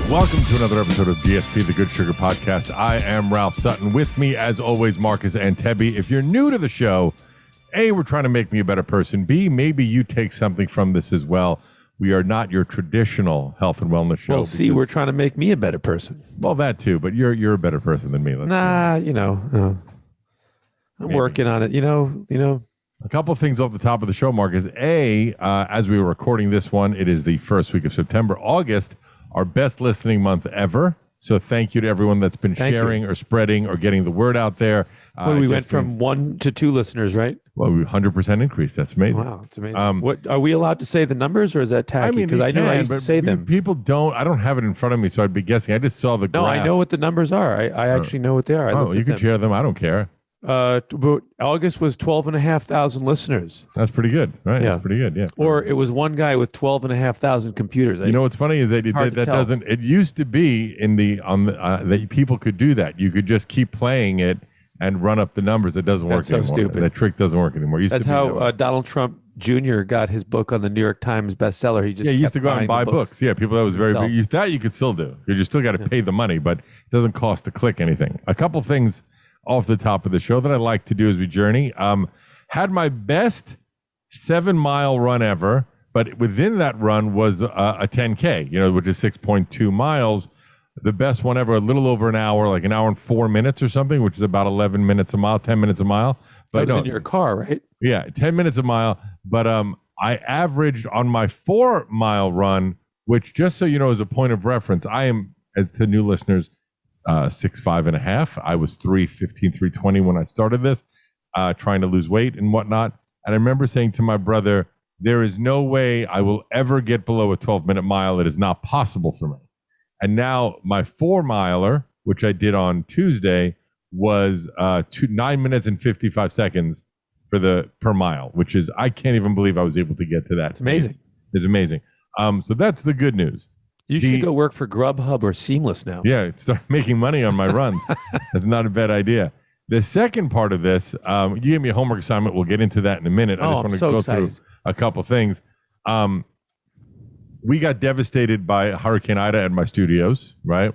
Welcome to another episode of GSP, the Good Sugar Podcast. I am Ralph Sutton. With me, as always, Marcus Antebi. If you're new to the show, A, we're trying to make me a better person. B, maybe you take something from this as well. We are not your traditional health and wellness show. Well, C, we're trying to make me a better person. Well, that too, but you're a better person than me. I'm working on it. You know. A couple of things off the top of the show, Marcus. A, as we were recording this one, it is the first week of September. August, our best listening month ever. So thank you to everyone that's been sharing or spreading or getting the word out there. We went from 1 to 2 listeners, right? Well, we 100% increase. That's amazing. Wow, it's amazing. What are we allowed to say the numbers, or is that tacky? Because I know I used to say them. People don't. I don't have it in front of me, so I'd be guessing. I just saw the graph. No, I know what the numbers are. I actually know what they are. You can share them. I don't care. But August was 12,500 listeners. That's pretty good, right? Yeah, that's pretty good. Yeah. Or it was one guy with 12,500 computers. You know what's funny is that that doesn't. It used to be that people could do that. You could just keep playing it and run up the numbers. It doesn't work anymore. Stupid. That trick doesn't work anymore. That's how Donald Trump Jr. got his book on the New York Times bestseller. He used to go out and buy books. Yeah, people that was very big. That you could still do. You still got to pay the money, but it doesn't cost to click anything. A couple things off the top of the show that I like to do as we journey. Had my best 7-mile run ever, but within that run was a 10K, which is 6.2 miles. The best one ever, a little over an hour, like an hour and 4 minutes or something, which is about 11 minutes a mile, 10 minutes a mile. But that was in your car, right? Yeah, 10 minutes a mile. But I averaged on my 4-mile run, which just so you know, as a point of reference, I am, to new listeners, 6'5.5". I was 315, 320 when I started this, trying to lose weight and whatnot. And I remember saying to my brother, there is no way I will ever get below a 12-minute mile. It is not possible for me. And now my 4-miler, which I did on Tuesday, was 9 minutes and 55 seconds per mile, which is, I can't even believe I was able to get to that. It's amazing. It's amazing. So that's the good news. You should go work for Grubhub or Seamless now. Yeah, start making money on my runs. That's not a bad idea. The second part of this, you gave me a homework assignment. We'll get into that in a minute. I just want to go through a couple things. We got devastated by Hurricane Ida at my studios, right?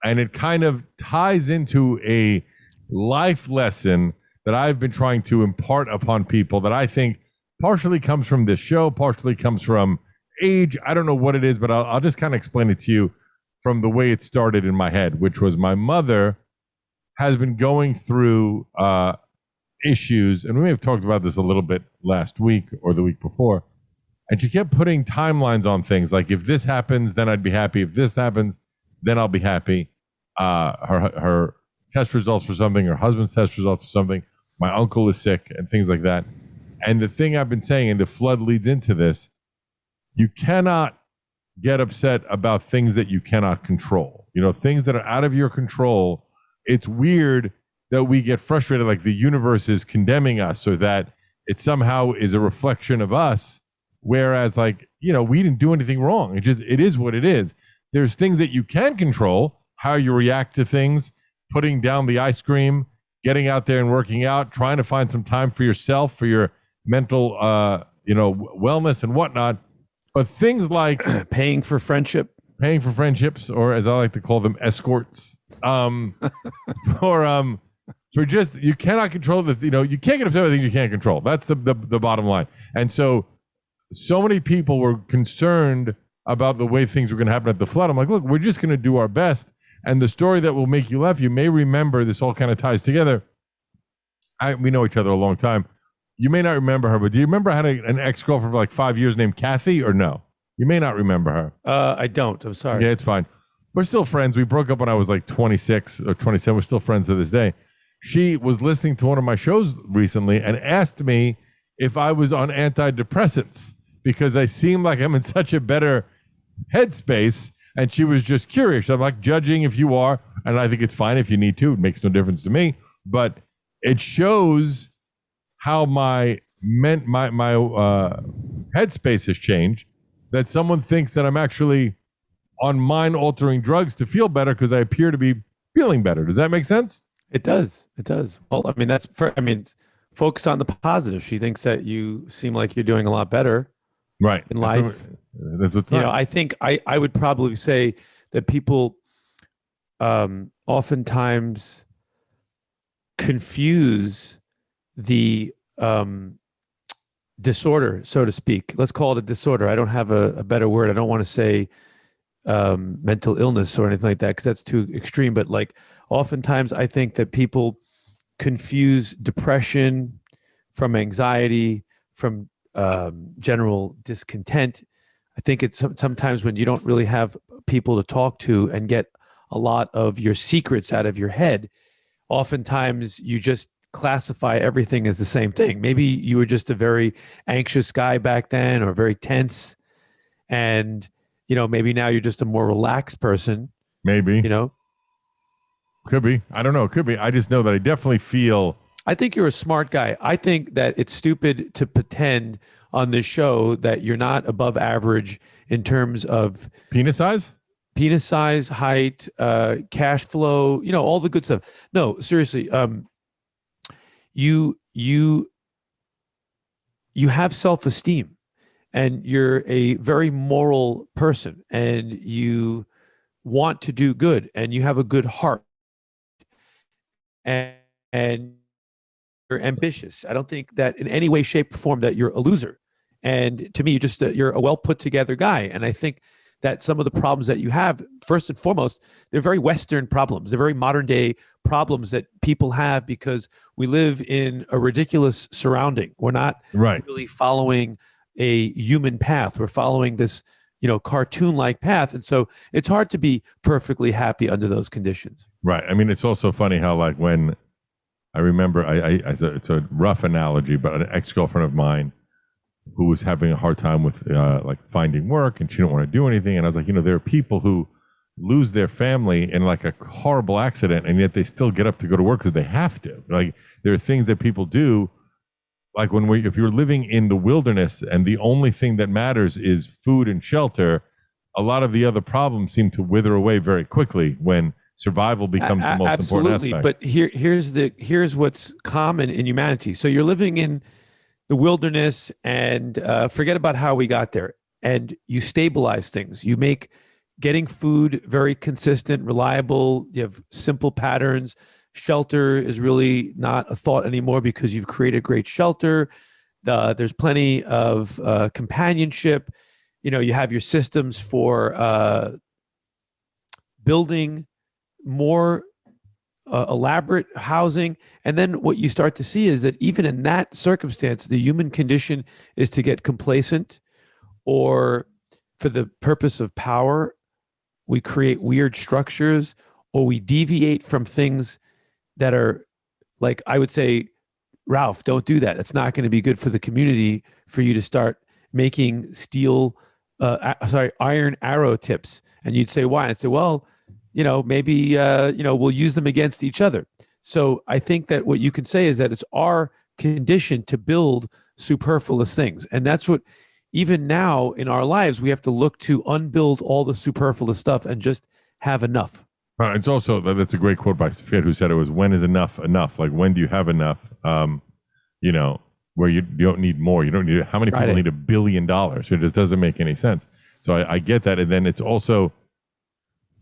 And it kind of ties into a life lesson that I've been trying to impart upon people that I think partially comes from this show, partially comes from age. I don't know what it is, but I'll just kind of explain it to you from the way it started in my head, which was my mother has been going through issues, and we may have talked about this a little bit last week or the week before, and she kept putting timelines on things like, if this happens, then I'd be happy. If this happens, then I'll be happy. Her test results for something, her husband's test results for something, my uncle is sick, and things like that. And the thing I've been saying, and the flood leads into this, you cannot get upset about things that you cannot control. Things that are out of your control. It's weird that we get frustrated like the universe is condemning us, or that it somehow is a reflection of us. Whereas we didn't do anything wrong. It is what it is. There's things that you can control, how you react to things, putting down the ice cream, getting out there and working out, trying to find some time for yourself, for your mental, wellness and whatnot. But things like paying for friendships, or as I like to call them, escorts, for just, you cannot control you can't get upset with things you can't control. That's the bottom line. And so many people were concerned about the way things were going to happen at the flood. I'm like, look, we're just going to do our best. And the story that will make you laugh, you may remember, this all kind of ties together. We know each other a long time. You may not remember her, but do you remember I had an ex-girlfriend for like 5 years named Kathy, or no? You may not remember her. I don't. I'm sorry. Yeah, it's fine. We're still friends. We broke up when I was like 26 or 27. We're still friends to this day. She was listening to one of my shows recently and asked me if I was on antidepressants because I seem like I'm in such a better headspace. And she was just curious. I'm like, judging if you are, and I think it's fine if you need to. It makes no difference to me. But it shows how my headspace has changed, that someone thinks that I'm actually on mind-altering drugs to feel better because I appear to be feeling better. Does that make sense? It does. It does. Well, I mean, focus on the positive. She thinks that you seem like you're doing a lot better, right, in life. That's what's nice. I think I would probably say that people oftentimes confuse the disorder, so to speak. Let's call it a disorder. I don't have a better word. I don't want to say mental illness or anything like that, because that's too extreme. But like, oftentimes I think that people confuse depression from anxiety, from general discontent. I think it's sometimes when you don't really have people to talk to and get a lot of your secrets out of your head, oftentimes you just classify everything as the same thing. Maybe you were just a very anxious guy back then, or very tense, and maybe now you're just a more relaxed person. Maybe. Could be. I don't know. Could be. I just know that I definitely feel. I think you're a smart guy. I think that it's stupid to pretend on this show that you're not above average in terms of penis size, height, cash flow, all the good stuff. No, seriously. You have self-esteem, and you're a very moral person, and you want to do good, and you have a good heart, and you're ambitious. I don't think that in any way, shape, or form that you're a loser. And to me, you're a well put together guy. And I think that some of the problems that you have, first and foremost, they're very Western problems. They're very modern day problems that people have because we live in a ridiculous surrounding. We're not really following a human path. We're following this, cartoon-like path. And so it's hard to be perfectly happy under those conditions. Right. I mean, it's also funny how, like, when I remember, it's a rough analogy, but an ex-girlfriend of mine who was having a hard time with like finding work, and she didn't want to do anything. And I was like, there are people who lose their family in like a horrible accident, and yet they still get up to go to work because they have to. Like, there are things that people do, like if you're living in the wilderness and the only thing that matters is food and shelter, a lot of the other problems seem to wither away very quickly when survival becomes the most important aspect. But here's what's common in humanity. So you're living in the wilderness, and forget about how we got there, and you stabilize things. You make getting food very consistent, reliable. You have simple patterns. Shelter is really not a thought anymore because you've created great shelter. There's plenty of companionship. You have your systems for building more elaborate housing. And then what you start to see is that even in that circumstance, the human condition is to get complacent, or for the purpose of power, we create weird structures, or we deviate from things that are, like, I would say, Ralph, don't do that. That's not going to be good for the community for you to start making iron arrow tips. And you'd say, why? And I'd say, well, maybe, we'll use them against each other. So I think that what you could say is that it's our condition to build superfluous things. And that's what, even now in our lives, we have to look to unbuild all the superfluous stuff and just have enough. It's also, that's a great quote by Sufyan, who said it was, when is enough enough? Like, when do you have enough? Where you don't need more. You don't need, how many people need $1 billion? It just doesn't make any sense. So I get that. And then it's also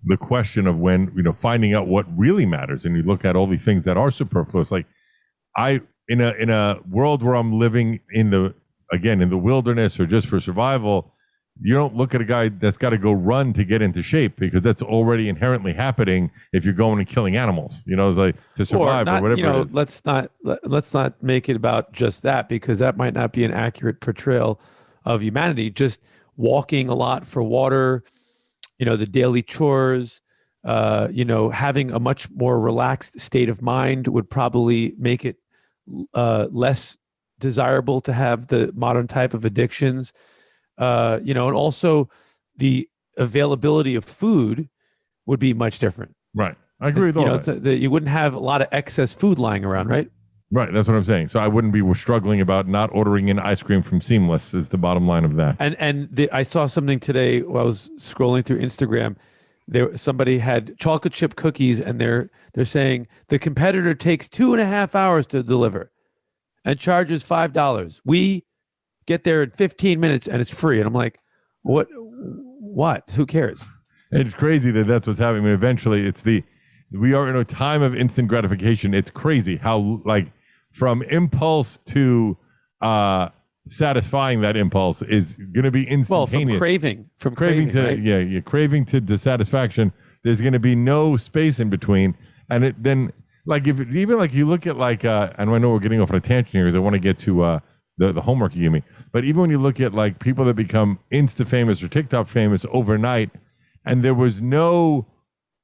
the question of when, finding out what really matters. And you look at all the things that are superfluous. Like, in a world where I'm living in the wilderness or just for survival, you don't look at a guy that's got to go run to get into shape, because that's already inherently happening if you're going and killing animals, it's like to survive or whatever. Let's not make it about just that, because that might not be an accurate portrayal of humanity. Just walking a lot for water, the daily chores, having a much more relaxed state of mind would probably make it less desirable to have the modern type of addictions. And also the availability of food would be much different. Right. I agree with all that. You wouldn't have a lot of excess food lying around, right? Right. That's what I'm saying. So I wouldn't be struggling about not ordering in ice cream from Seamless, is the bottom line of that. I saw something today while I was scrolling through Instagram. Somebody had chocolate chip cookies, and they're saying the competitor takes 2.5 hours to deliver and charges $5. We get there in 15 minutes and it's free. And I'm like, what? Who cares? It's crazy that that's what's happening. I mean, eventually, we are in a time of instant gratification. It's crazy how like from impulse to satisfying that impulse is going to be instantaneous. Well, from craving to right? craving to dissatisfaction. There's going to be no space in between, and then like if even like you look at like and I know we're getting off on a tangent here because I want to get to the homework you give me, but even when you look at like people that become Insta famous or TikTok famous overnight, and there was no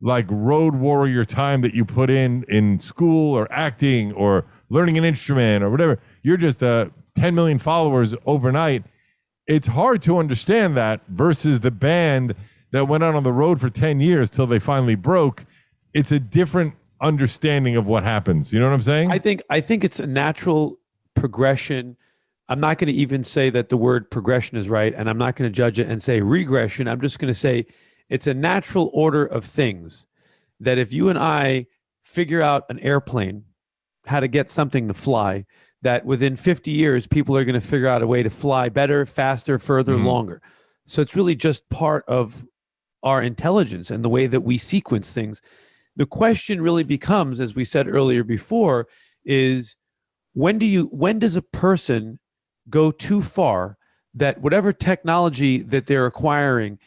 like road warrior time that you put in school or acting or learning an instrument or whatever, you're just 10 million followers overnight. It's hard to understand that versus the band that went out on the road for 10 years till they finally broke. It's a different understanding of what happens. You know what I'm saying? I think it's a natural progression. I'm not going to even say that the word progression is right, and I'm not going to judge it and say regression. I'm just going to say it's a natural order of things that if you and I figure out an airplane, how to get something to fly, that within 50 years, people are going to figure out a way to fly better, faster, further, longer. So it's really just part of our intelligence and the way that we sequence things. The question really becomes, as we said earlier before, is when does a person go too far that whatever technology that they're acquiring,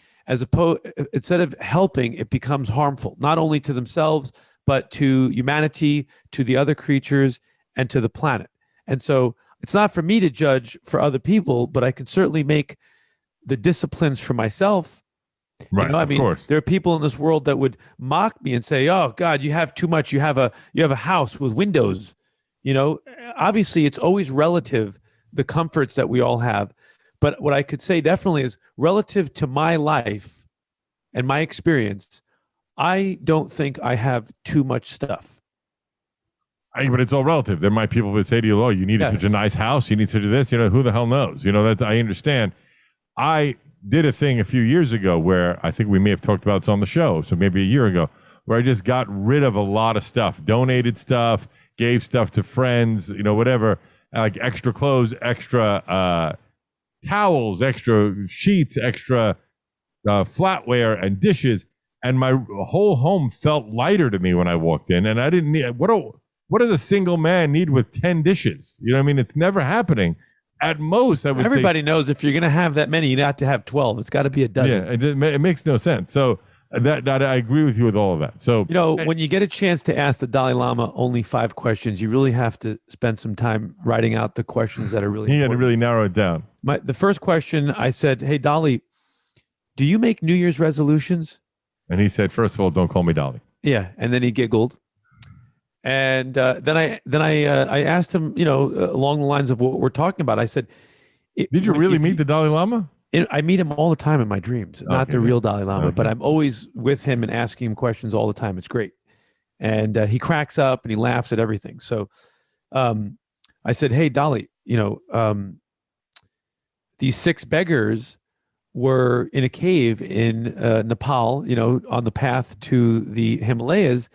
instead of helping, it becomes harmful, not only to themselves, but to humanity, to the other creatures, and to the planet. And so it's not for me to judge for other people, but I can certainly make the disciplines for myself. Right. You know, I mean, course. there are people in this world that would mock me and say, "Oh God, you have too much. You have a house with windows." You know, obviously it's always relative, the comforts that we all have. But what I could say definitely is relative to my life and my experience, I don't think I have too much stuff. But it's all relative. There might people that say to you, "Oh, you need such a nice house. You need to do this." You know, who the hell knows? You know, that I understand. I did a thing a few years ago where I think we may have talked about this on the show. So maybe a year ago, where I just got rid of a lot of stuff, donated stuff, gave stuff to friends, you know, whatever, like extra clothes, extra towels, extra sheets, extra flatware and dishes. And my whole home felt lighter to me when I walked in. And I didn't need, what does a single man need with 10 dishes? You know what I mean? It's never happening. At most, I would Everybody say, knows if you're going to have that many, you have to have 12. It's got to be a dozen. Yeah, it makes no sense. So that I agree with you with all of that. So, you know, when you get a chance to ask the Dalai Lama only 5 questions, you really have to spend some time writing out the questions that are really you got important. to really narrow it down. The first question, I said, "Hey, Dolly, do you make New Year's resolutions?" And he said, "First of all, don't call me Dolly." Yeah, and then he giggled. And then I asked him, you know, along the lines of what we're talking about. I said, "Did you really meet the Dalai Lama?" I meet him all the time in my dreams, not the real Dalai Lama, but I'm always with him and asking him questions all the time. It's great. And he cracks up and he laughs at everything. So I said, "Hey, Dolly, you know, these 6 beggars were in a cave in Nepal, you know, on the path to the Himalayas.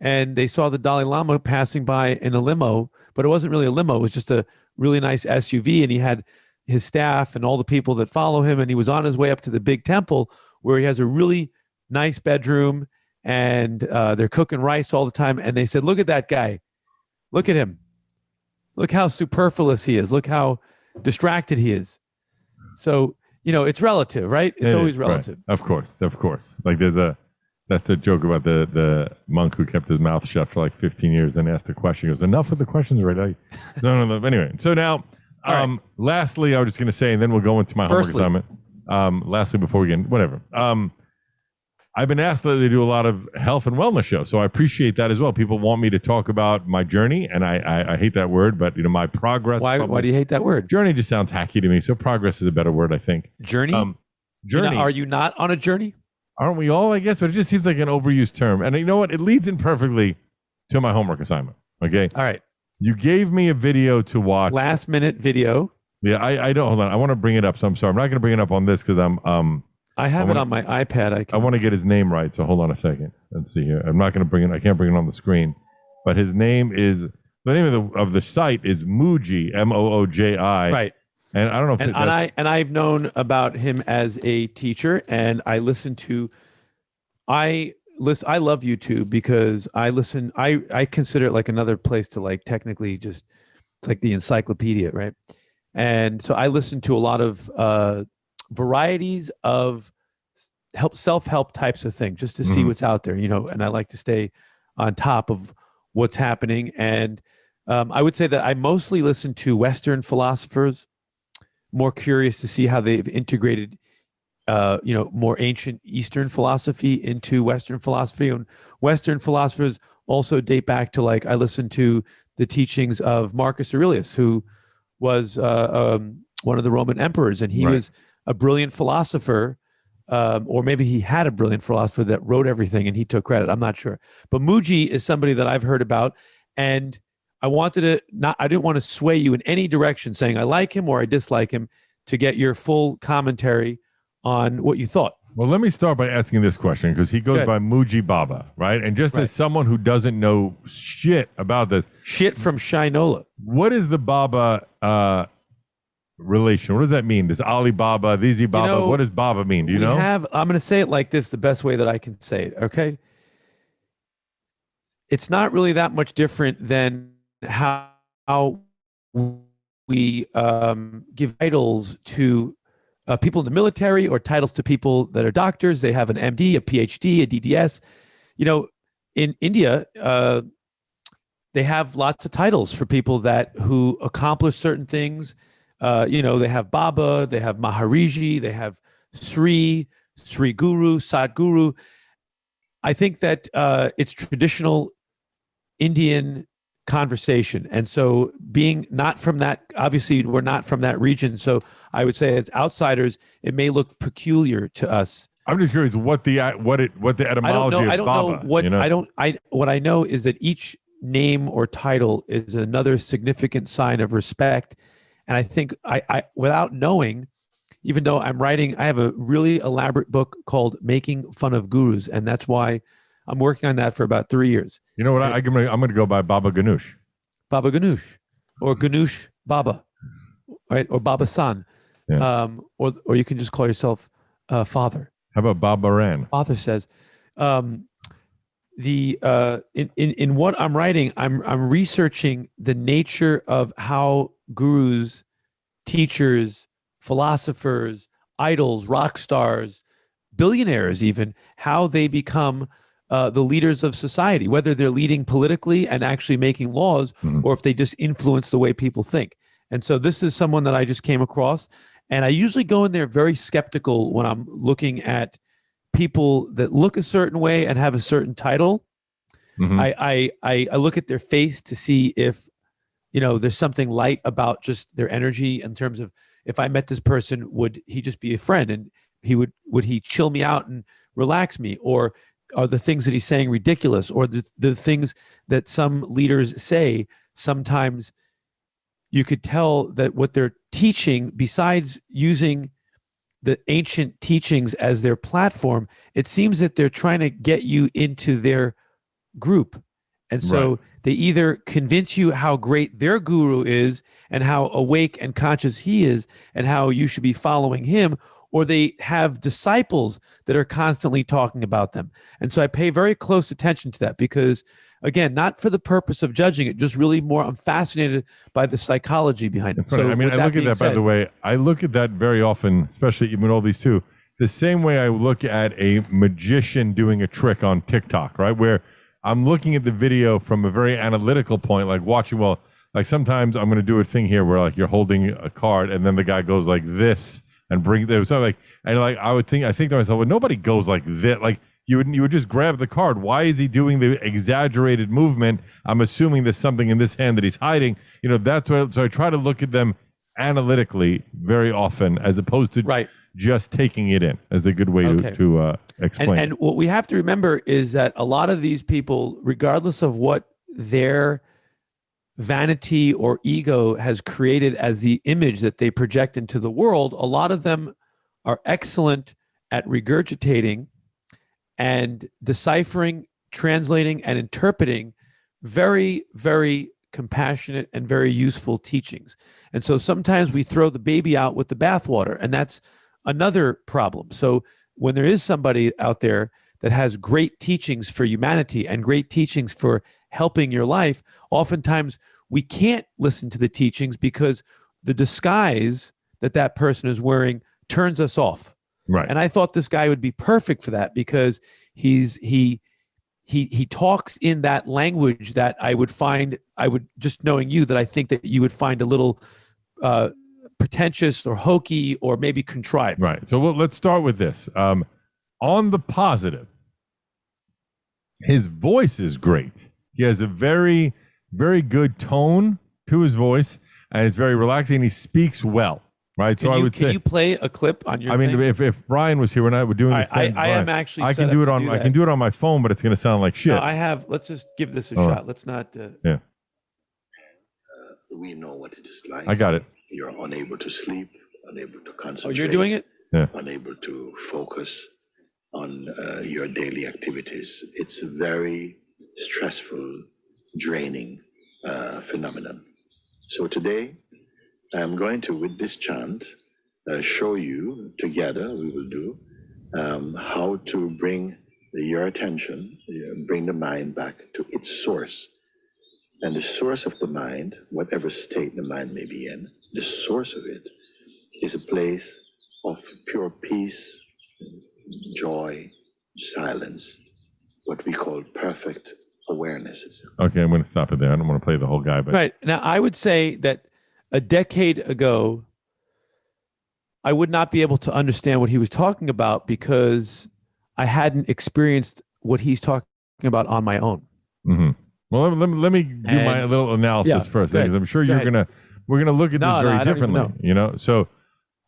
And they saw the Dalai Lama passing by in a limo, but it wasn't really a limo. It was just a really nice SUV. And he had his staff and all the people that follow him. And he was on his way up to the big temple where he has a really nice bedroom and they're cooking rice all the time. And they said, "Look at that guy. Look at him. Look how superfluous he is. Look how distracted he is." So, you know, it's relative, right? It's always relative. Right. Of course. Like that's a joke about the monk who kept his mouth shut for like 15 years and asked a question. He goes, "Enough with the questions already." No. Anyway, so now, right. Lastly, I was just going to say, and then we'll go into my homework assignment. Lastly, before we get whatever. I've been asked lately to do a lot of health and wellness shows, so I appreciate that as well. People want me to talk about my journey, and I hate that word, but you know, my progress. Why do you hate that word? Journey just sounds hacky to me, so progress is a better word, I think. Journey? Journey. Are you not on a journey? Aren't we all, I guess? But it just seems like an overused term. And you know what? It leads in perfectly to my homework assignment. Okay? All right. You gave me a video to watch. Last minute video. Yeah, I don't. Hold on. I want to bring it up. So I'm sorry. I'm not going to bring it up on this because I have it on my iPad. I want to get his name right. So hold on a second. Let's see here. I'm not going to bring it. I can't bring it on the screen. But his name is, the name of the site is Mooji, Mooji. Right. And I don't know if I've known about him as a teacher, and I listened to I love YouTube because I consider it like another place to like technically just, it's like the encyclopedia, right? And so I listen to a lot of varieties of self-help types of things just to see what's out there, and I like to stay on top of what's happening. And I would say that I mostly listen to Western philosophers, more curious to see how they've integrated more ancient Eastern philosophy into Western philosophy. And Western philosophers also date back to, like, I listened to the teachings of Marcus Aurelius, who was one of the Roman emperors, and he was a brilliant philosopher, or maybe he had a brilliant philosopher that wrote everything and he took credit. I'm not sure. But Muji is somebody that I've heard about, and I didn't want to sway you in any direction saying I like him or I dislike him, to get your full commentary on what you thought. Well, let me start by asking this question, because he goes by Muji Baba, right? And just as someone who doesn't know shit about this. Shit from Shinola. What is the Baba relation? What does that mean? Does Ali Baba, Zizi Baba, what does Baba mean? Do you know? I'm going to say it like this, the best way that I can say it, okay? It's not really that much different than how we give titles to people in the military, or titles to people that are doctors. They have an MD, a PhD, a DDS. In India, they have lots of titles for people who accomplish certain things. They have Baba, they have Maharishi, they have Sri Guru, Sadguru. I think that it's traditional Indian conversation. And so, being not from that, obviously we're not from that region. So I would say, as outsiders, it may look peculiar to us. I'm just curious what the etymology of Baba. What I know is that each name or title is another significant sign of respect. And I think I without knowing, even though I have a really elaborate book called Making Fun of Gurus, and that's why I'm working on that for about 3 years. You know what? I'm going to go by Baba Ganoush. Baba Ganoush, or Ganoush Baba, right? Or Baba San, or you can just call yourself Father. How about Baba Ran? Author says, in what I'm writing, I'm researching the nature of how gurus, teachers, philosophers, idols, rock stars, billionaires, even, how they become the leaders of society, whether they're leading politically and actually making laws, or if they just influence the way people think. And so this is someone that I just came across, and I usually go in there very skeptical when I'm looking at people that look a certain way and have a certain title. I look at their face to see if there's something light about just their energy, in terms of, if I met this person, would he just be a friend, and would he chill me out and relax me, or are the things that he's saying ridiculous, or the things that some leaders say, sometimes you could tell that what they're teaching, besides using the ancient teachings as their platform, it seems that they're trying to get you into their group. And so they either convince you how great their guru is and how awake and conscious he is and how you should be following him, or they have disciples that are constantly talking about them. And so I pay very close attention to that, because, again, not for the purpose of judging it, just really more, I'm fascinated by the psychology behind it. So, I mean, I look at that, by the way, I look at that very often, especially even all these two, the same way I look at a magician doing a trick on TikTok, right? Where I'm looking at the video from a very analytical point, like watching, like sometimes I'm going to do a thing here where, like, you're holding a card and then the guy goes like this and I think to myself, well, nobody goes like this. Like, you would just grab the card. Why is he doing the exaggerated movement? I'm assuming there's something in this hand that he's hiding. That's why. So I try to look at them analytically very often, as opposed to just taking it in, as a good way to explain. And what we have to remember is that a lot of these people, regardless of what their vanity or ego has created as the image that they project into the world, a lot of them are excellent at regurgitating and deciphering, translating, and interpreting very, very compassionate and very useful teachings. And so sometimes we throw the baby out with the bathwater, and that's another problem. So when there is somebody out there that has great teachings for humanity and great teachings for helping your life, oftentimes we can't listen to the teachings because the disguise that person is wearing turns us off. Right. And I thought this guy would be perfect for that because he talks in that language that I would just knowing you, that I think that you would find a little pretentious or hokey or maybe contrived. Right. So let's start with this. On the positive, his voice is great. He has a very, very good tone to his voice, and it's very relaxing. He speaks well. Right, so I would say. Can you play a clip on your? I mean, if Brian was here when I were doing this, I am actually. I can do it on. I can do it on my phone, but it's going to sound like shit. No, I have. Let's just give this a shot. Let's not. Yeah. We know what it is like. I got it. You're unable to sleep, unable to concentrate. Oh, you're doing it? Yeah. Unable to focus on your daily activities. It's a very stressful, draining phenomenon. So today, I'm going to, with this chant, show you together, we will do, how to bring your attention, bring the mind back to its source. And the source of the mind, whatever state the mind may be in, the source of it is a place of pure peace, joy, silence, what we call perfect awareness itself. Okay, I'm going to stop it there. I don't want to play the whole guy, but Right. Now, I would say that a decade ago, I would not be able to understand what he was talking about because I hadn't experienced what he's talking about on my own. Mm-hmm. Well, let me do my little analysis first, because I'm sure we're gonna look at this very differently. You know, so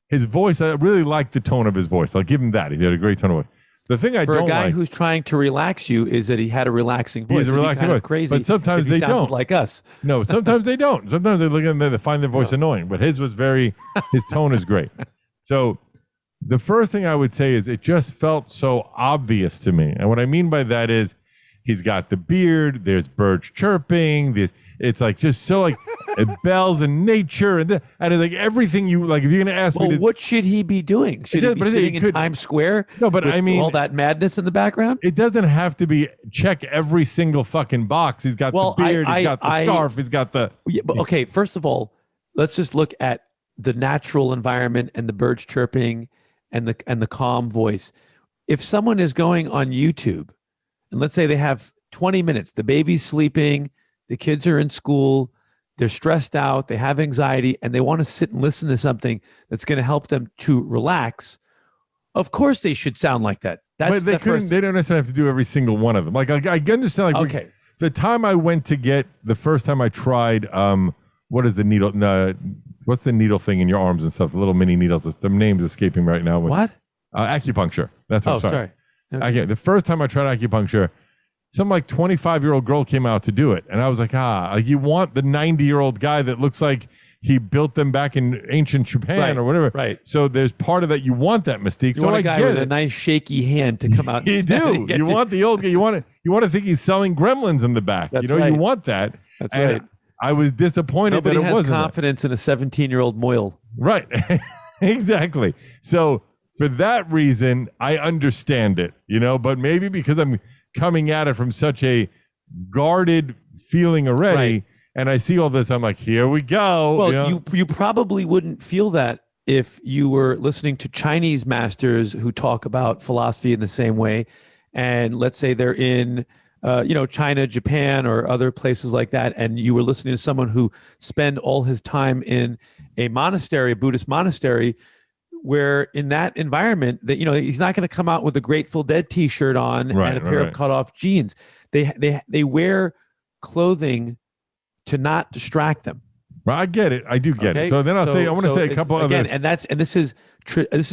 his voice, I really like the tone of his voice. I'll give him that. He had a great tone of voice. The thing I for don't a guy like, who's trying to relax you is that he had a relaxing voice. He's a relaxing kind voice, of crazy, but sometimes if he they sounded don't. like us. No, sometimes they don't. Sometimes they look at them, they find their voice annoying. But his was his tone is great. So the first thing I would say is it just felt so obvious to me. And what I mean by that is he's got the beard, there's birds chirping, it's like just so like bells and nature and it's like everything you like. If you're going to ask me, what should he be doing? Should he be sitting in Times Square? No, but I mean all that madness in the background. It doesn't have to be check every single fucking box. He's got the beard, he's got the scarf, he's got the. Yeah, but okay, first of all, let's just look at the natural environment and the birds chirping and the calm voice. If someone is going on YouTube, and let's say they have 20 minutes, the baby's sleeping, the kids are in school, they're stressed out, they have anxiety, and they want to sit and listen to something that's going to help them to relax, of course they should sound like that. That's but they don't necessarily have to do every single one of them. Like I understand. Like okay. The time I went to get the first time I tried, what is the needle? What's the needle thing in your arms and stuff? The little mini needles. The name's escaping me right now. What? Acupuncture. That's what. Sorry. Okay. The first time I tried acupuncture, some like 25-year-old girl came out to do it, and I was like, like you want the 90-year-old guy that looks like he built them back in ancient Japan or whatever. Right. So there's part of that you want that mystique. You so want I a guy get with it. a nice shaky hand to come out. You do. You want the old guy. You want to think he's selling gremlins in the back. That's you right. You want that. That's and right. I was disappointed Nobody that it has wasn't confidence in a 17-year-old Moyle. Right. Exactly. So for that reason, I understand it, but maybe because I'm coming at it from such a guarded feeling already, Right. and I see all this, I'm like, here we go. Well, you probably wouldn't feel that if you were listening to Chinese masters who talk about philosophy in the same way. And let's say they're in China, Japan, or other places like that, and you were listening to someone who spent all his time in a monastery, a Buddhist monastery, where in that environment that he's not going to come out with a Grateful Dead T-shirt on and a pair of cut-off jeans. They wear clothing to not distract them. Well, I get it. I do get it. So then I want to say a couple again, other. and this is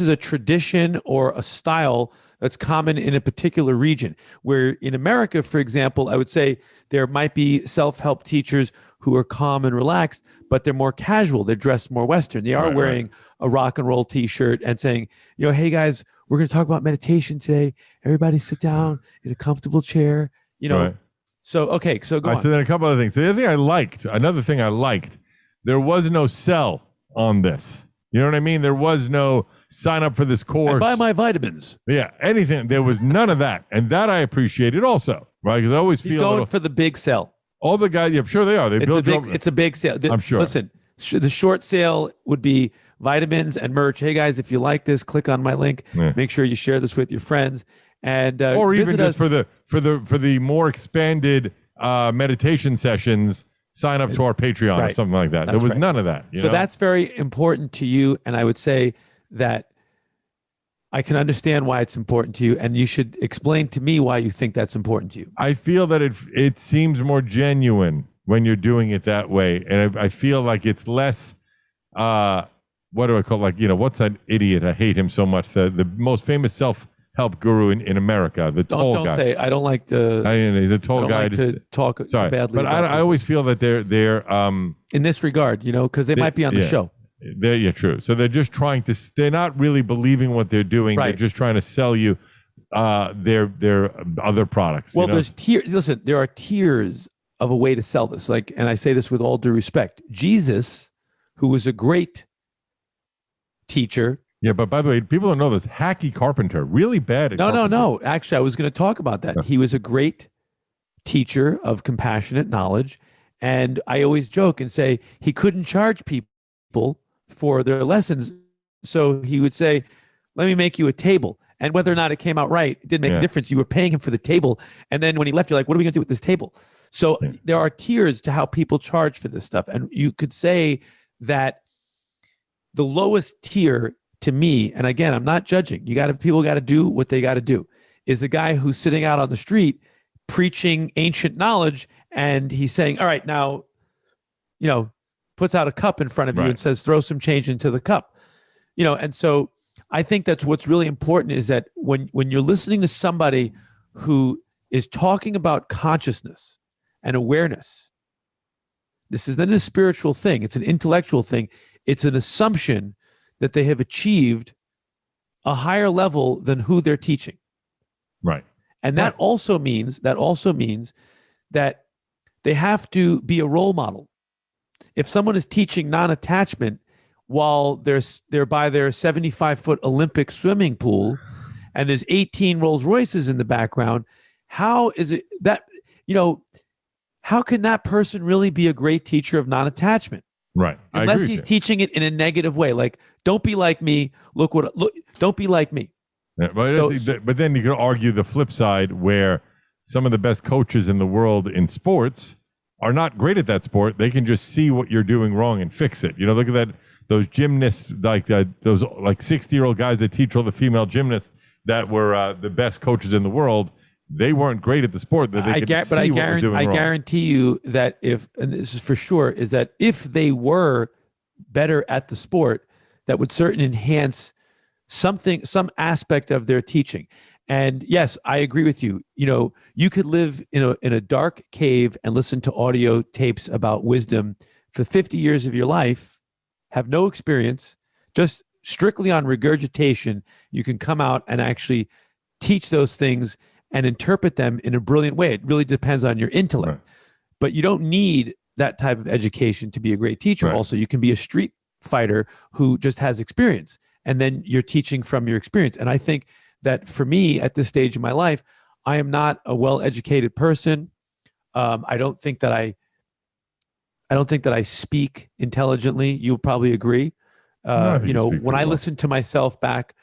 a tradition or a style that's common in a particular region. Where in America, for example, I would say there might be self-help teachers who are calm and relaxed, but they're more casual. They're dressed more Western. They are wearing a rock and roll T-shirt and saying, hey guys, we're going to talk about meditation today. Everybody sit down in a comfortable chair. Right. So go on. So then a couple other things. Another thing I liked, there was no sell on this. You know what I mean? There was no sign up for this course. And buy my vitamins. Yeah, anything. There was none of that. And that I appreciated also, right? Because I always He's feel going for the big sell. all the guys, yeah, I'm sure they are. They It's a big sale. I'm sure. Listen, the short sale would be vitamins and merch. Hey guys, if you like this, click on my link. Yeah. Make sure you share this with your friends, and or even visit just us. for the more expanded meditation sessions, sign up to our Patreon or Right. something like that. That's There was right. none of that. You So know? that's very important to you, and I would say that I can understand why it's important to you, and you should explain to me why you think that's important to you. I feel that it seems more genuine when you're doing it that way, and I feel like it's less. What do I call, like, what's that idiot? I hate him so much. The most famous self-help guru in America, the tall Don't guy. say. I don't like to. He's a I tall don't guy. like to talk Sorry, badly. but about I people. always feel that they're in this regard, because they might be on the yeah. show. Yeah, true. So they're just trying to. They're not really believing what they're doing. Right. They're just trying to sell you their other products. Well, there's tiers. Listen, there are tiers of a way to sell this. Like, and I say this with all due respect. Jesus, who was a great teacher. Yeah, but by the way, people don't know this. Hacky Carpenter, really bad at carpentry. No. Actually, I was going to talk about that. He was a great teacher of compassionate knowledge. And I always joke and say he couldn't charge people for their lessons. So he would say, let me make you a table. And whether or not it came out right, it didn't make a difference. You were paying him for the table. And then when he left, you're like, what are we going to do with this table? So there are tiers to how people charge for this stuff. And you could say that the lowest tier to me, and again, I'm not judging. People got to do what they got to do, is a guy who's sitting out on the street preaching ancient knowledge. And he's saying, all right, now, puts out a cup in front of you and says, throw some change into the cup, and so I think that's what's really important is that when you're listening to somebody who is talking about consciousness and awareness, this is not a spiritual thing. It's an intellectual thing. It's an assumption that they have achieved a higher level than who they're teaching. Right. And that also means that they have to be a role model. If someone is teaching non-attachment while they're by their 75-foot Olympic swimming pool and there's 18 Rolls Royces in the background, how is it that, how can that person really be a great teacher of non-attachment? Right. Unless he's teaching it in a negative way. Like, don't be like me. Look, don't be like me. Yeah, but then you could argue the flip side where some of the best coaches in the world in sports are not great at that sport. They can just see what you're doing wrong and fix it. Look at that. Those gymnasts, like those 60-year-old guys that teach all the female gymnasts that were the best coaches in the world. They weren't great at the sport. That they could see what was doing wrong. I guarantee you that and this is for sure, is that if they were better at the sport, that would certainly enhance some aspect of their teaching. And yes, I agree with you. You could live in a dark cave and listen to audio tapes about wisdom for 50 years of your life, have no experience, just strictly on regurgitation. You can come out and actually teach those things and interpret them in a brilliant way. It really depends on your intellect. Right. But you don't need that type of education to be a great teacher. Right. Also, you can be a street fighter who just has experience, and then you're teaching from your experience. And I think that for me at this stage of my life, I am not a well-educated person. I don't think that I speak intelligently. You'll probably agree. When I listen to myself back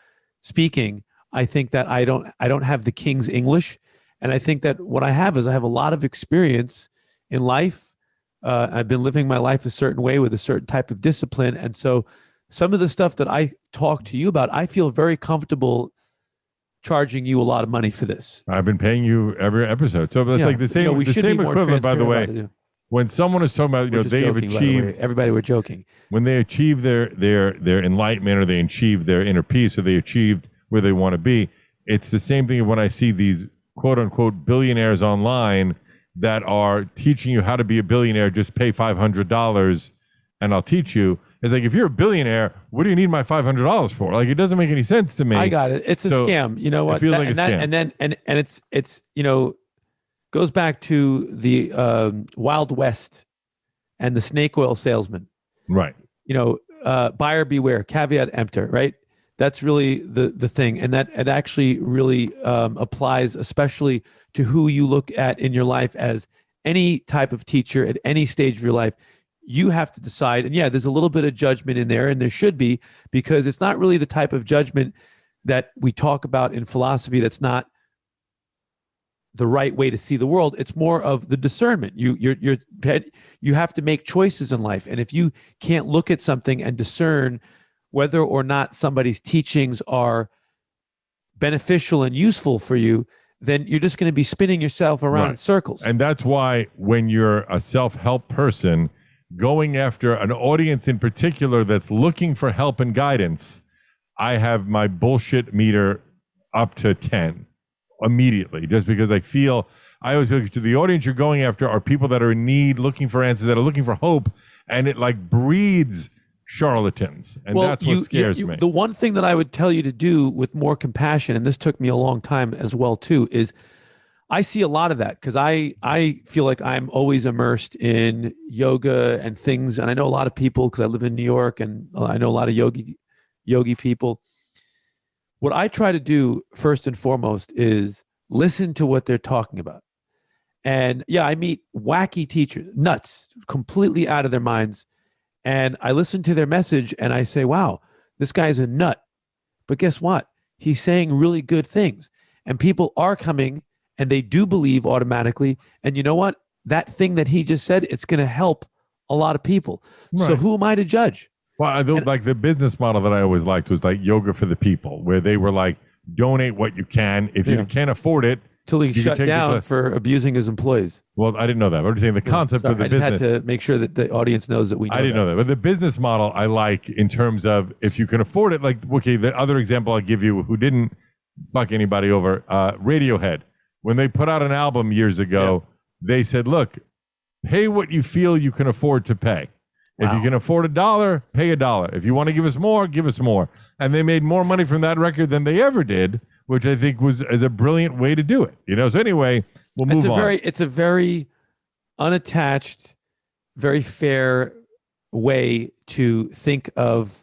speaking, I think that I don't have the King's English. And I think that what I have is I have a lot of experience in life. I've been living my life a certain way with a certain type of discipline. And so some of the stuff that I talk to you about, I feel very comfortable charging you a lot of money for this. I've been paying you every episode. So that's like the same, the same equivalent, by the way. When someone is talking about, they have achieved, everybody, we're joking. When they achieve their enlightenment, or they achieve their inner peace, or they achieved where they want to be, it's the same thing when I see these quote unquote billionaires online that are teaching you how to be a billionaire. Just pay $500 and I'll teach you. It's like, if you're a billionaire, what do you need my $500 for? Like, it doesn't make any sense to me. I got it. It's a scam. You know what? It feels like a scam. And it's goes back to the Wild West and the snake oil salesman. Right. buyer beware, caveat emptor, right? That's really the thing. And that it actually really applies, especially to who you look at in your life as any type of teacher at any stage of your life. You have to decide. And yeah, there's a little bit of judgment in there, and there should be, because it's not really the type of judgment that we talk about in philosophy. That's not the right way to see the world. It's more of the discernment. You have to make choices in life. And if you can't look at something and discern whether or not somebody's teachings are beneficial and useful for you, then you're just going to be spinning yourself around in circles. And that's why when you're a self-help person, going after an audience in particular that's looking for help and guidance, I have my bullshit meter up to 10 immediately, just because I always look to the audience you're going after are people that are in need, looking for answers, that are looking for hope, and it like breeds charlatans, and that's what scares me. The one thing that I would tell you to do with more compassion, and this took me a long time as well too, is I see a lot of that, because I feel like I'm always immersed in yoga and things, and I know a lot of people because I live in New York, and I know a lot of yogi people. What I try to do first and foremost is listen to what they're talking about. And yeah, I meet wacky teachers, nuts, completely out of their minds. And I listen to their message and I say, wow, this guy's a nut. But guess what? He's saying really good things. And people are coming and they do believe automatically. And you know what? That thing that he just said, it's going to help a lot of people. Right. So who am I to judge? Well, like the business model that I always liked was like yoga for the people, where they were like, donate what you can. If you can't afford it. Till he shut down for abusing his employees. Well, I didn't know that. I'm just saying the concept of the business. I just had to make sure that the audience knows that we know I didn't know that. But the business model I like in terms of if you can afford it. Like, okay, the other example I'll give you who didn't fuck anybody over, Radiohead. When they put out an album years ago, they said, look, pay what you feel you can afford to pay. If you can afford $1, pay $1. If you want to give us more, give us more. And they made more money from that record than they ever did, which I think is a brilliant way to do it. So anyway, we'll move on. It's a very unattached, very fair way to think of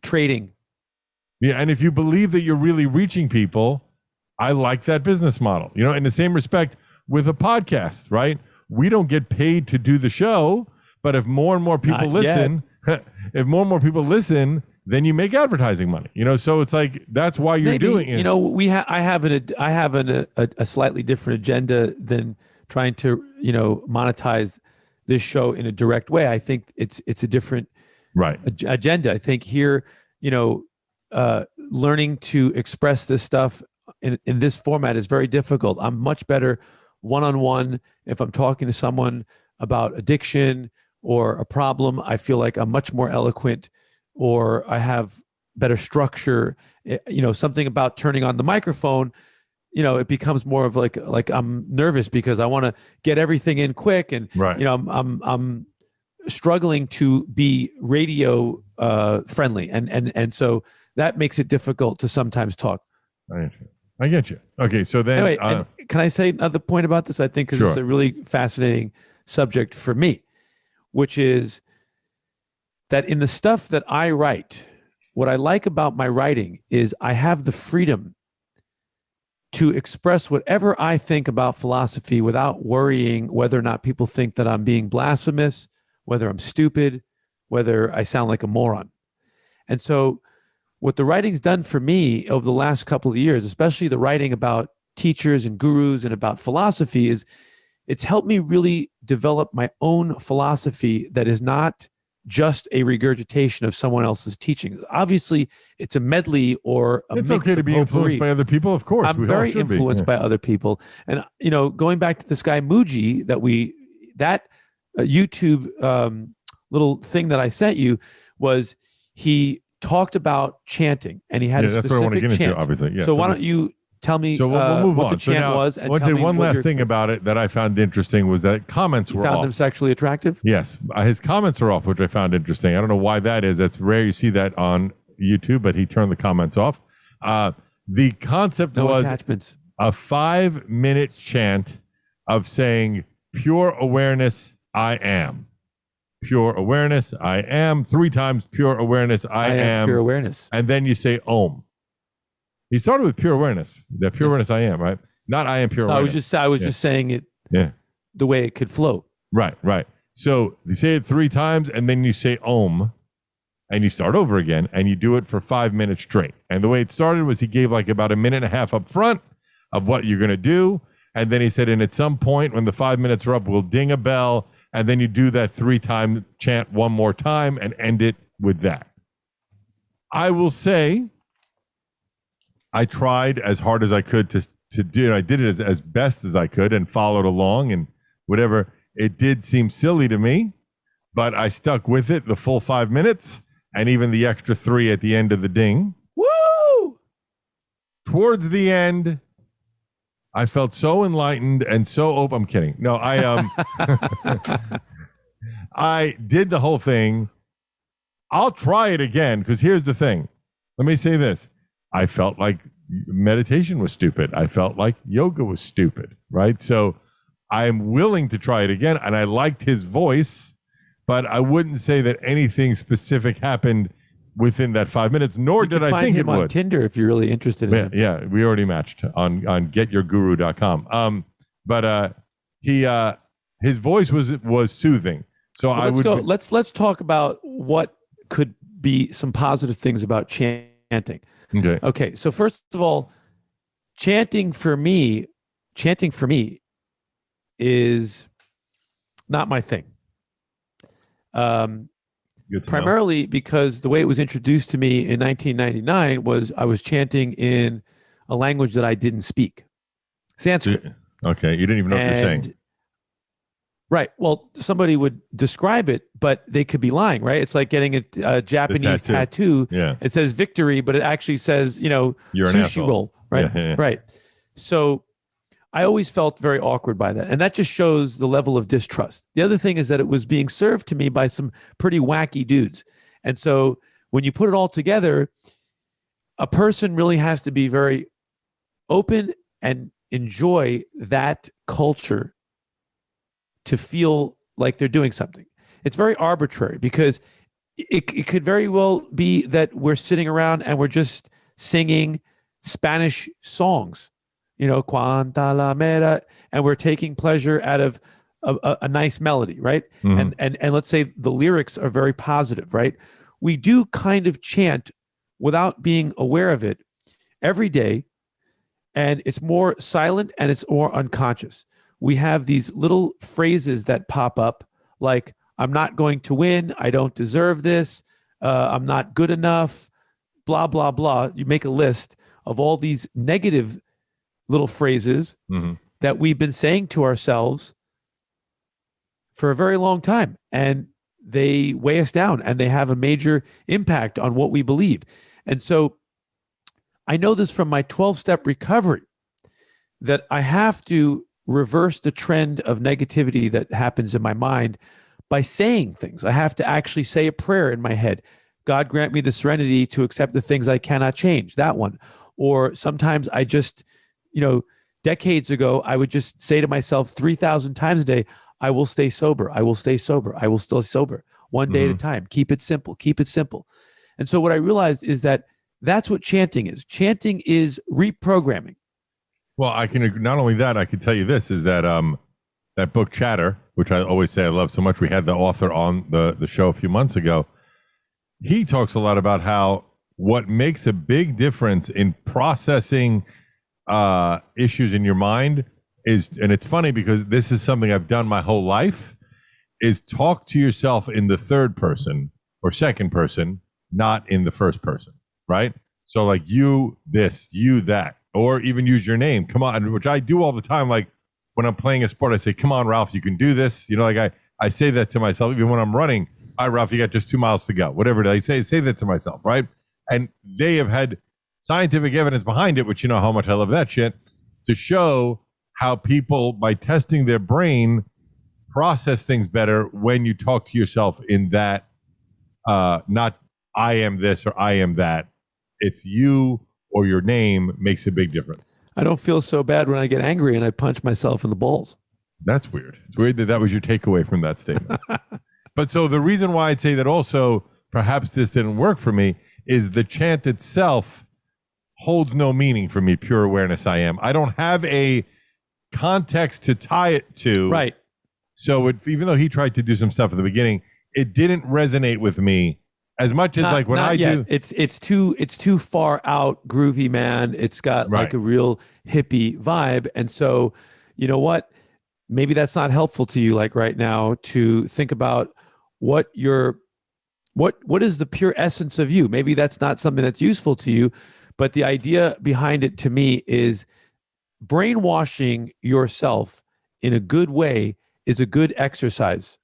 trading. Yeah, and if you believe that you're really reaching people, I like that business model. In the same respect with a podcast, right? We don't get paid to do the show, but if more and more people listen, then you make advertising money. So it's like that's why you're doing it. I have a slightly different agenda than trying to monetize this show in a direct way. I think it's a different agenda. I think here, learning to express this stuff in this format is very difficult. I'm much better one-on-one if I'm talking to someone about addiction or a problem. I feel like I'm much more eloquent, or I have better structure. Something about turning on the microphone, it becomes more of like I'm nervous because I want to get everything in quick, and I'm struggling to be radio friendly, and so that makes it difficult to sometimes talk. I get you. Okay, so then anyway, can I say another point about this? I think because it's a really fascinating subject for me, which is that in the stuff that I write, what I like about my writing is I have the freedom to express whatever I think about philosophy without worrying whether or not people think that I'm being blasphemous, whether I'm stupid, whether I sound like a moron. And so what the writing's done for me over the last couple of years, especially the writing about teachers and gurus and about philosophy, is it's helped me really develop my own philosophy that is not just a regurgitation of someone else's teaching. Obviously, it's a medley or a mix. It's okay to be influenced by other people, of course. I'm very influenced by other people. And, going back to this guy, Muji, that YouTube little thing that I sent you was he talked about chanting, and he had a specific that's what I want to get chant. Into, obviously. Yeah, so why don't you tell me we'll move what on. the chant was? And I'll say one last thing about it that I found interesting was that comments were off. You found them sexually attractive? Yes. His comments are off, which I found interesting. I don't know why that is. That's rare you see that on YouTube, but he turned the comments off. The concept was attachments. A 5-minute chant of saying, pure awareness, I am. pure awareness, I am. 3 times pure awareness, I am. Pure awareness. And then you say Om. He started with pure awareness. The pure awareness, I am, right? Not I am pure awareness. I was just saying it the way it could flow. Right. So you say it 3 times, and then you say Om, and you start over again, and you do it for 5 minutes straight. And the way it started was he gave like about a minute and a half up front of what you're going to do. And then he said, and at some point when the 5 minutes are up, we'll ding a bell. And then you do that 3-time chant one more time and end it with that. I will say I tried as hard as I could to do. I did it as best as I could and followed along and whatever. It did seem silly to me, but I stuck with it the full 5 minutes and even the extra 3 at the end of the ding. Woo! Towards the end, I felt so enlightened and so open. I'm kidding. No, I did the whole thing. I'll try it again because here's the thing. Let me say this. I felt like meditation was stupid. I felt like yoga was stupid, right? So I'm willing to try it again, and I liked his voice, but I wouldn't say that anything specific happened within that 5 minutes, nor did I think it would. On Tinder if you're really interested in him. Yeah, we already matched on getyourguru.com. But his voice was soothing. So well, let's talk about what could be some positive things about chanting. Okay. So first of all, chanting for me is not my thing. Primarily because the way it was introduced to me in 1999 was I was chanting in a language that I didn't speak, Sanskrit. Okay, you didn't even know what you're saying. Right. Well, somebody would describe it, but they could be lying, right? It's like getting a Japanese tattoo. Yeah. It says victory, but it actually says, You're an sushi asshole. roll, right? Yeah. Right. So I always felt very awkward by that. And that just shows the level of distrust. The other thing is that it was being served to me by some pretty wacky dudes. And so when you put it all together, a person really has to be very open and enjoy that culture to feel like they're doing something. It's very arbitrary because it could very well be that we're sitting around and we're just singing Spanish songs, Cuanta la mera, and we're taking pleasure out of a nice melody, right? Mm-hmm. And let's say the lyrics are very positive, right? We do kind of chant without being aware of it every day, and it's more silent and it's more unconscious. We have these little phrases that pop up like, I'm not going to win, I don't deserve this, I'm not good enough, blah, blah, blah. You make a list of all these negative little phrases that we've been saying to ourselves for a very long time. And they weigh us down and they have a major impact on what we believe. And so I know this from my 12-step recovery that I have to reverse the trend of negativity that happens in my mind by saying things. I have to actually say a prayer in my head. God grant me the serenity to accept the things I cannot change. That one. Or sometimes I just, decades ago, I would just say to myself 3,000 times a day, I will stay sober. I will stay sober. I will stay sober. One day at a time. Keep it simple. Keep it simple. And so what I realized is that that's what chanting is. Chanting is reprogramming. Well, I can not only that, I can tell you this is that that book Chatter, which I always say I love so much. We had the author on the show a few months ago. He talks a lot about how what makes a big difference in processing issues in your mind is, and it's funny because this is something I've done my whole life, is talk to yourself in the third person or second person, not in the first person, right? So like you this, you that. Or even use your name. Come on, which I do all the time. Like when I'm playing a sport, I say, come on, Ralph, you can do this. I say that to myself, even when I'm running. All right, Ralph, you got just 2 miles to go. Whatever it is, I say that to myself, right? And they have had scientific evidence behind it, which you know how much I love that shit, to show how people, by testing their brain, process things better when you talk to yourself in that, not I am this or I am that. It's you or your name makes a big difference. I don't feel so bad when I get angry and I punch myself in the balls. That's weird. It's weird that was your takeaway from that statement. But so the reason why I'd say that also perhaps this didn't work for me is the chant itself holds no meaning for me, pure awareness I am. I don't have a context to tie it to. Right. So even though he tried to do some stuff at the beginning, it didn't resonate with me as much as like when I do. It's too far out, groovy, man. It's got like a real hippie vibe. And so, you know what? Maybe that's not helpful to you like right now to think about what is the pure essence of you. Maybe that's not something that's useful to you, but the idea behind it to me is brainwashing yourself in a good way is a good exercise.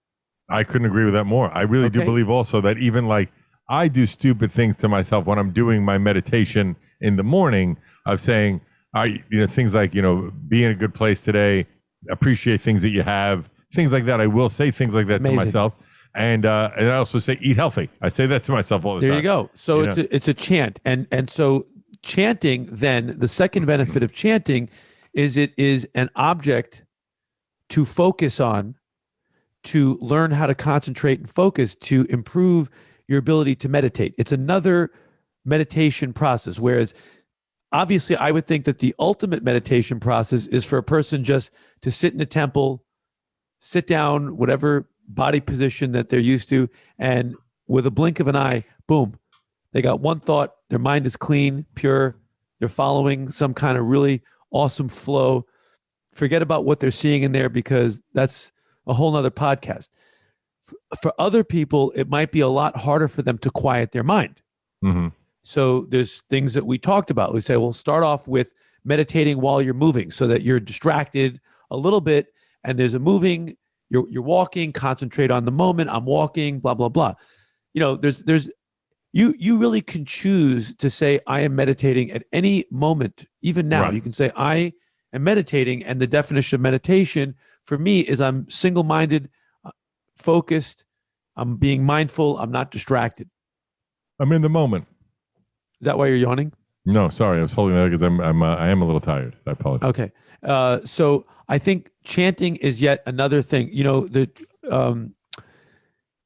I couldn't agree with that more. I really do believe also that even like I do stupid things to myself when I'm doing my meditation in the morning of saying, things like, be in a good place today, appreciate things that you have, things like that. I will say things like that to myself. And I also say, eat healthy. I say that to myself all the time. There you go. So it's a chant. And so chanting, then the second benefit of chanting is it is an object to focus on, to learn how to concentrate and focus, to improve your ability to meditate. It's another meditation process. Whereas obviously I would think that the ultimate meditation process is for a person just to sit in a temple, sit down, whatever body position that they're used to, and with a blink of an eye, boom, they got one thought, their mind is clean, pure, they're following some kind of really awesome flow. Forget about what they're seeing in there because that's a whole nother podcast. For other people, it might be a lot harder for them to quiet their mind. Mm-hmm. So there's things that we talked about. We say, well, start off with meditating while you're moving so that you're distracted a little bit and there's a moving, you're walking, concentrate on the moment. I'm walking, blah, blah, blah. You really can choose to say, I am meditating at any moment. Even now, you can say, I am meditating. And the definition of meditation for me is I'm single-minded, focused, I'm being mindful, I'm not distracted. I'm in the moment. Is that why you're yawning? No, sorry. I was holding that because I am a little tired. I apologize. Okay. So I think chanting is yet another thing.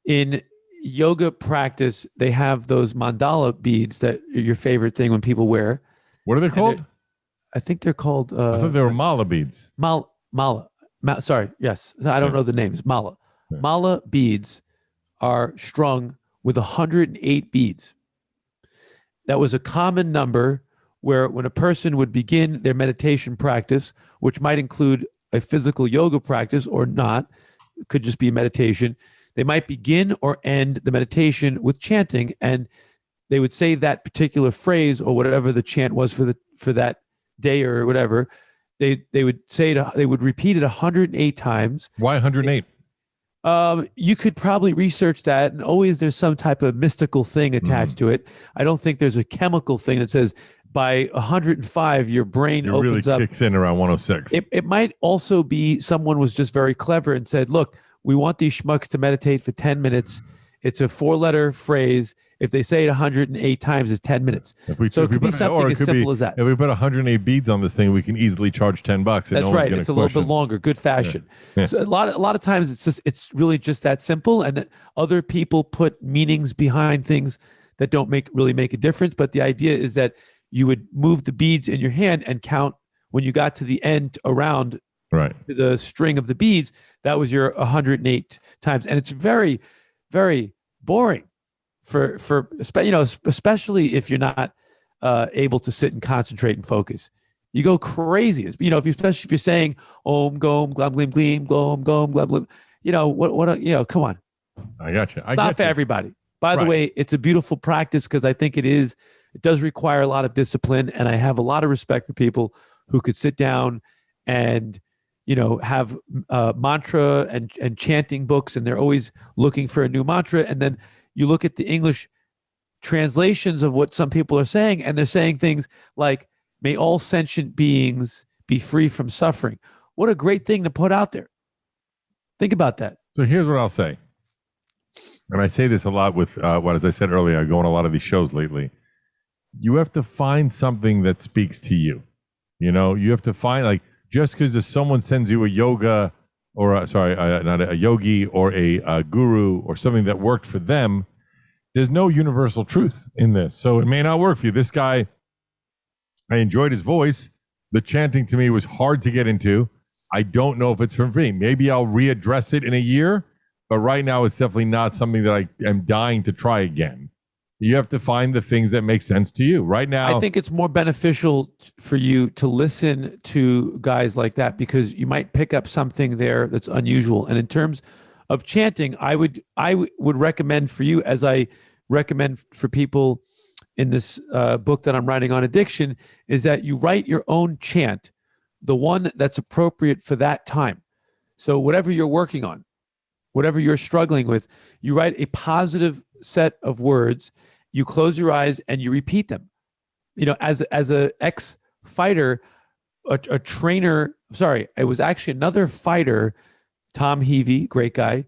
In yoga practice, they have those mandala beads that are your favorite thing when people wear. What are they called? I think they're called... I thought they were mala beads. Mala. Sorry. Yes. I don't know the names. Mala. Yeah. Mala beads are strung with 108 beads. That was a common number where when a person would begin their meditation practice, which might include a physical yoga practice or not, it could just be meditation, they might begin or end the meditation with chanting, and they would say that particular phrase or whatever the chant was for that day or whatever. They would say it, they would repeat it 108 times. Why 108? You could probably research that, and always there's some type of mystical thing attached to it. I don't think there's a chemical thing that says by 105 your brain opens really up. Kicks in around 106. It might also be someone was just very clever and said, look, we want these schmucks to meditate for 10 minutes. It's a 4-letter phrase. If they say it 108 times, it's 10 minutes. So it could be something as simple as that. If we put 108 beads on this thing, we can easily charge $10. That's right. It's a little bit longer. Good fashion. Yeah. So a lot of times it's really just that simple, and other people put meanings behind things that don't really make a difference. But the idea is that you would move the beads in your hand and count when you got to the end around the string of the beads. That was your 108 times, and it's very, very boring for especially if you're not able to sit and concentrate and focus. You go crazy. Especially if you're saying Om Gom Glam Gleam Gleam Gom Gom Glam Gleam. Come on. I got you. It's not for everybody. By the way, it's a beautiful practice because I think it does require a lot of discipline, and I have a lot of respect for people who could sit down and have mantra and chanting books, and they're always looking for a new mantra. And then you look at the English translations of what some people are saying, and they're saying things like, may all sentient beings be free from suffering. What a great thing to put out there. Think about that. So here's what I'll say. And I say this a lot with as I said earlier, I go on a lot of these shows lately. You have to find something that speaks to you. You have to find, like, just because someone sends you a yoga or not a yogi or a guru or something that worked for them, there's no universal truth in this. So it may not work for you. This guy, I enjoyed his voice. The chanting to me was hard to get into. I don't know if it's for me. Maybe I'll readdress it in a year, but right now it's definitely not something that I am dying to try again. You have to find the things that make sense to you. Right now, I think it's more beneficial for you to listen to guys like that because you might pick up something there that's unusual. And in terms of chanting, I would recommend for you, as I recommend for people in this book that I'm writing on addiction, is that you write your own chant, the one that's appropriate for that time. So whatever you're working on, whatever you're struggling with, you write a positive set of words, you close your eyes and you repeat them. You know, as a ex-fighter, a trainer, it was actually another fighter, Tom Heavey, great guy.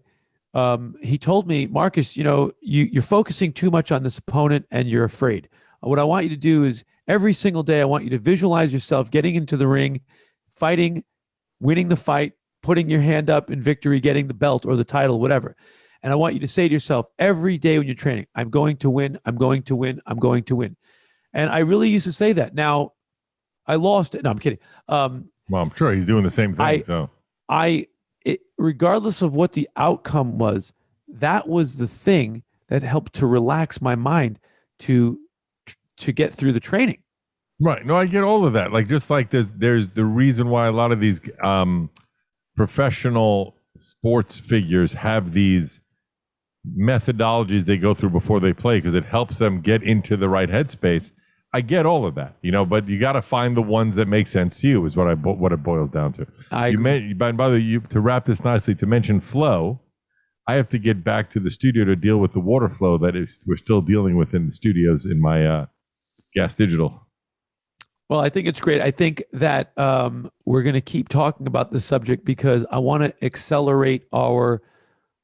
He told me, Marcus, you know, you're focusing too much on this opponent and you're afraid. What I want you to do is every single day, I want you to visualize yourself getting into the ring, fighting, winning the fight, putting your hand up in victory, getting the belt or the title, whatever. And I want you to say to yourself every day when you're training, I'm going to win, I'm going to win, I'm going to win. And I really used to say that. Now, I lost it. No, I'm kidding. Well, I'm sure he's doing the same thing. Regardless of what the outcome was, that was the thing that helped to relax my mind to get through the training. Right. No, I get all of that. Like, just like there's the reason why a lot of these professional sports figures have these methodologies they go through before they play because it helps them get into the right headspace. I get all of that, you know, but you got to find the ones that make sense to you is what it boils down to. By the way, to wrap this nicely, to mention flow, I have to get back to the studio to deal with the water flow that we're still dealing with in the studios in my Gas Digital. Well, I think it's great. I think that we're going to keep talking about this subject because I want to accelerate our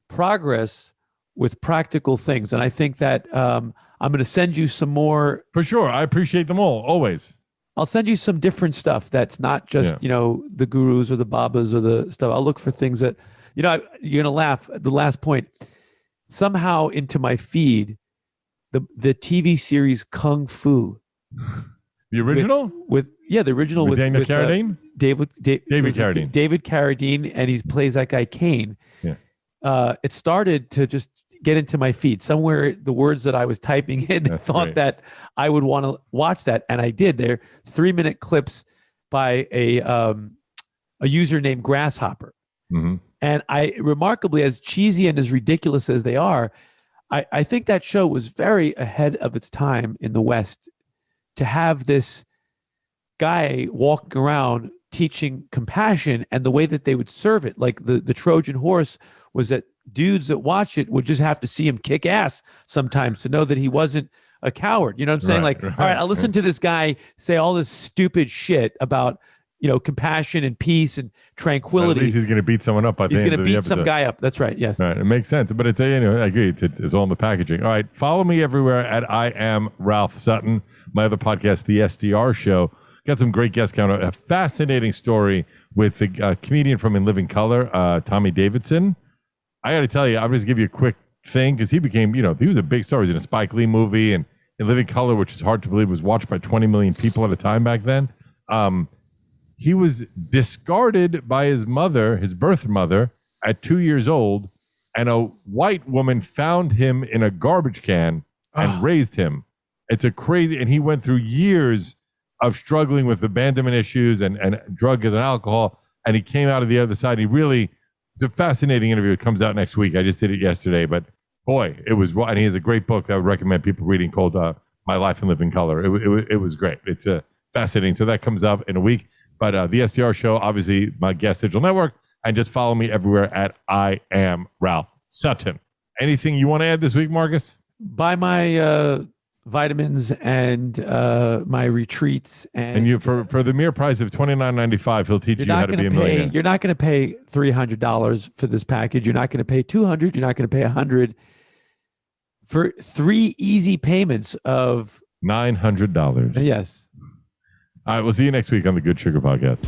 progress with practical things. And I think that I'm going to send you some more. For sure. I appreciate them all, always. I'll send you some different stuff that's not just, you know, the gurus or the babas or the stuff. I'll look for things that, you know, you're going to laugh at the last point. Somehow into my feed, the TV series Kung Fu. The original? The original with Daniel Carradine? David Carradine. David Carradine, and he plays that guy Kane. Yeah. It started to just get into my feed. Somewhere the words that I was typing in thought that I would want to watch that, and I did. They're 3-minute clips by a user named Grasshopper. Mm-hmm. And I remarkably, as cheesy and as ridiculous as they are, I think that show was very ahead of its time in the West to have this guy walking around teaching compassion and the way that they would serve it. Like the Trojan horse was that dudes that watch it would just have to see him kick ass sometimes to know that he wasn't a coward. You know what I'm saying? All right, I'll listen to this guy say all this stupid shit about, you know, compassion and peace and tranquility. At least he's going to beat someone up. He's going to beat some guy up. That's right. Yes. Right. It makes sense. But it's, you know, I agree. It's all in the packaging. All right. Follow me everywhere at I Am Ralph Sutton. My other podcast, The SDR Show. Got some great guests coming. A fascinating story with the comedian from In Living Color, Tommy Davidson. I got to tell you, I'm just give you a quick thing because he became, you know, he was a big star. He was in a Spike Lee movie and In Living Color, which is hard to believe, was watched by 20 million people at a time back then. He was discarded by his mother, his birth mother, at 2 years old, and a white woman found him in a garbage can and raised him. It's a crazy, and he went through years of struggling with abandonment issues and drugs and alcohol, and he came out of the other side. It's a fascinating interview. It comes out next week. I just did it yesterday, but boy, it was, and he has a great book that I would recommend people reading called My Life in Living Color. It was great. It's fascinating. So that comes up in a week. But the SDR Show, obviously, my Gas Digital Network, and just follow me everywhere at I Am Ralph Sutton. Anything you want to add this week, Marcus? Buy my vitamins and my retreats. And you for the mere price of $29.95, he'll teach you how to be a millionaire. You're not going to pay $300 for this package. You're not going to pay $200. You're not going to pay $100 for 3 easy payments of $900. Yes. All right, we'll see you next week on the Good Sugar Podcast.